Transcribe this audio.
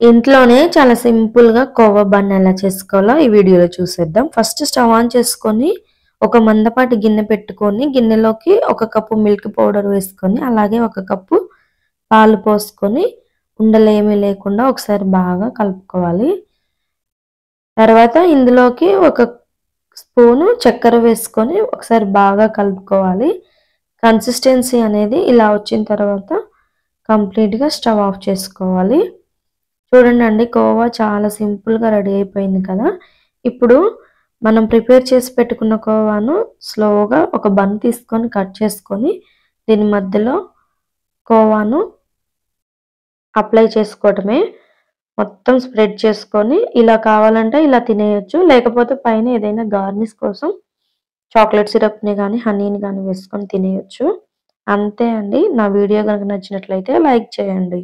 ఇంట్లోనే చాలా సింపుల్‌గా కోవా బన్ ఎలా చేసుకోవాలో ఈ వీడియోలో చూసేద్దాం. ఫస్ట్ స్టవ్ ఆన్ చేసుకొని, ఒక మందపాటి గిన్నె పెట్టుకొని, గిన్నెలోకి ఒక కప్పు మిల్క్ పౌడర్ వేసుకొని, అలాగే ఒక కప్పు పాలు పోసుకొని, ఉండలేమీ లేకుండా ఒకసారి బాగా కలుపుకోవాలి. తర్వాత ఇందులోకి ఒక స్పూను చక్కెర వేసుకొని ఒకసారి బాగా కలుపుకోవాలి. కన్సిస్టెన్సీ అనేది ఇలా వచ్చిన తర్వాత కంప్లీట్‌గా స్టవ్ ఆఫ్ చేసుకోవాలి. చూడండి కోవా చాలా సింపుల్‌గా రెడీ అయిపోయింది కదా! ఇప్పుడు మనం ప్రిపేర్ చేసి పెట్టుకున్న కోవాను స్లోగా ఒక బన్ తీసుకొని కట్ చేసుకొని, దీని మధ్యలో కోవాను అప్లై చేసుకోవటమే. మొత్తం స్ప్రెడ్ చేసుకొని ఇలా కావాలంటే ఇలా తినేయొచ్చు. లేకపోతే పైన ఏదైనా గార్నిష్ కోసం చాక్లెట్ సిరప్‌ని గానీ, హనీని గానీ వేసుకొని తినేయొచ్చు. అంతే అండి. నా వీడియో గనుక నచ్చినట్లయితే లైక్ చేయండి.